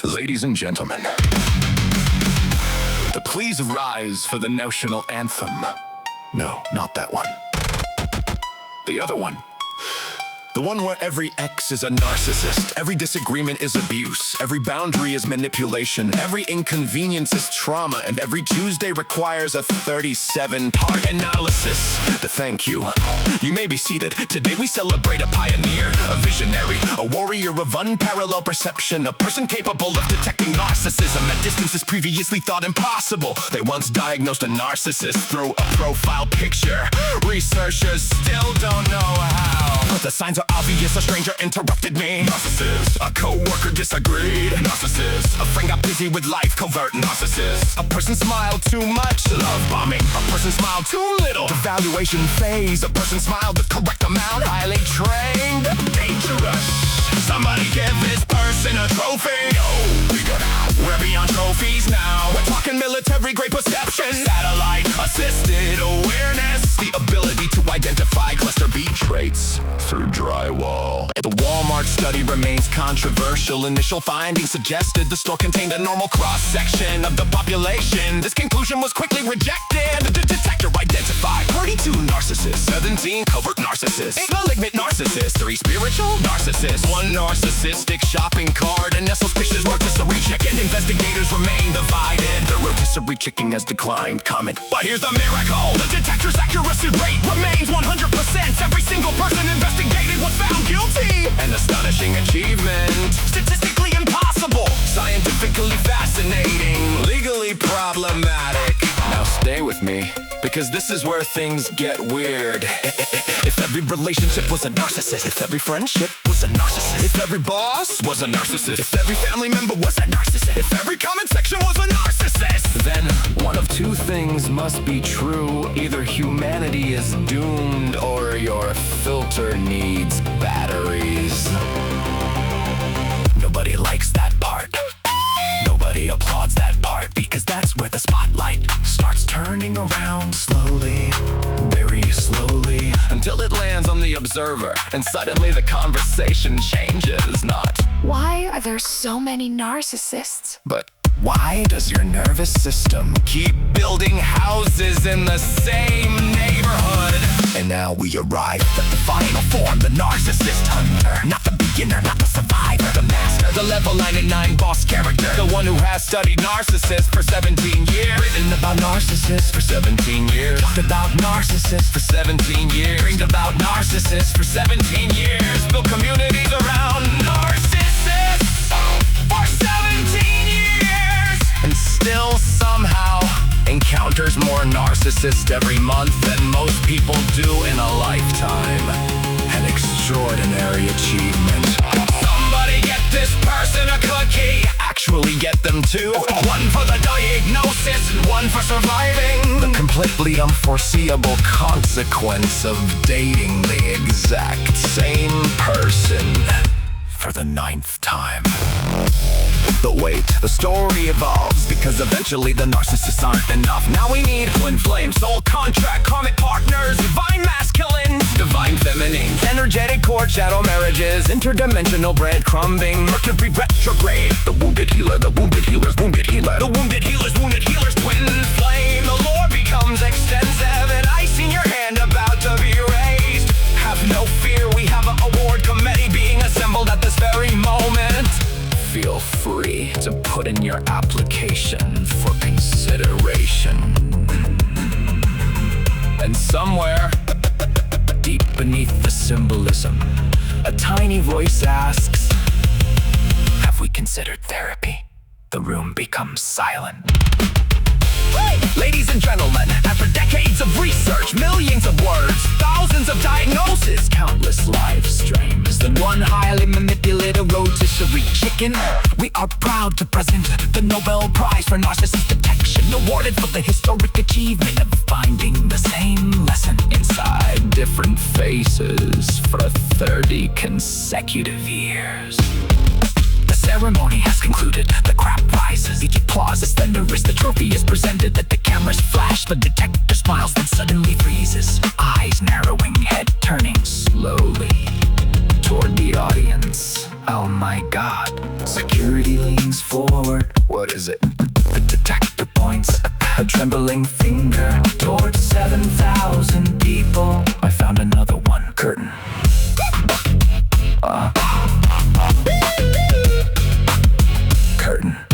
Ladies and gentlemen, please rise for the national anthem. No, not that one. The other one. The one where every X is a narcissist, every disagreement is abuse, every boundary is manipulation, every inconvenience is trauma, and every Tuesday requires a 37-part analysis. To thank you. You may be seated. Today we celebrate a pioneer, a visionary, a warrior of unparalleled perception, a person capable of detecting narcissism at distances previously thought impossible. They once diagnosed a narcissist through a profile picture. Researchers still don't know how. The signs are obvious, a stranger interrupted me. Narcissist. A co-worker disagreed. Narcissist. A friend got busy with life, covert narcissist. A person smiled too much, love bombing. A person smiled too little, devaluation phase. A person smiled the correct amount, highly trained. Dangerous. Somebody give this person a trophy. We're beyond trophies now. We're talking military grade perception, satellite assisted awareness, the ability to identify cluster B traits through drywall. The Walmart study remains controversial. Initial findings suggested the store contained a normal cross-section of the population. This conclusion was quickly rejected. The detector identified 32 narcissists, 17 covert narcissists, 8 malignant narcissists, 3 spiritual narcissists, 1 narcissistic shopping cart, and suspicious rotisserie chicken. Investigators remain divided. The rotisserie chicken has declined. Comment. But here's the miracle. The detector's accuracy rate remains 100%. Every single person investigated was found guilty. An astonishing achievement. Statistically impossible. Scientifically fascinating. Legally problematic. Now stay with me, because this is where things get weird. If every relationship was a narcissist, if every friendship was a narcissist, if every boss was a narcissist, if every family member was a narcissist, if every comment section was a narcissist, then one of two things must be true. Either humanity is doomed, or your filter needs batteries. Nobody likes that part. Nobody applauds that part, because that's where the spotlight starts turning around slowly, very slowly, until it lands on the observer, and suddenly the conversation changes. Not why are there so many narcissists? but why does your nervous system keep building houses in the same neighborhood? And now we arrive at the final form, the narcissist hunter. Not the beginner, not the survivor, the master, the level 99 boss character, the one who has studied narcissists for 17 years, written about narcissists for 17 years, talked about narcissists for 17 years, dreamed about narcissists for 17 years, built communities around narcissists for 17 years, and still somehow encounters more narcissists every month than most people do in a lifetime. An extraordinary achievement. Somebody get this person a cookie. Actually get them two. One for the diagnosis and one for surviving the completely unforeseeable consequence of dating the exact same person for the 9th time. But wait, the story evolves, because eventually the narcissists aren't enough. Now we need twin flame, soul contract, karmic partners, divine masculine, divine feminine, energetic court, shadow marriages, interdimensional breadcrumbing, Mercury retrograde, the wounded healer, the wounded healer's wounded healer, the wounded healer's wounded healer's twin flame. The lore becomes extensive, and ice in your hand about to be raised. Have no fear, we have an award committee being assembled at this very moment. Feel free to put in your application for consideration. And somewhere, deep beneath the symbolism, a tiny voice asks, have we considered therapy? The room becomes silent. Ladies and gentlemen, after decades of research, millions of words, thousands of diagnoses, countless live streams, and one highly manipulated rotisserie chicken, we are proud to present the Nobel Prize for Narcissist Detection, awarded for the historic achievement of finding the same lesson inside different faces for 30 consecutive years. The ceremony has concluded, the crowd rises, each applause is thunderous, the trophy is presented, that the cameras flash, the detector smiles, then suddenly freezes, eyes narrowing, head turning slowly toward the audience. Oh my God. Security leans forward. is it? The detector points a trembling finger towards 7,000 people. I found another one. Curtain. Curtain.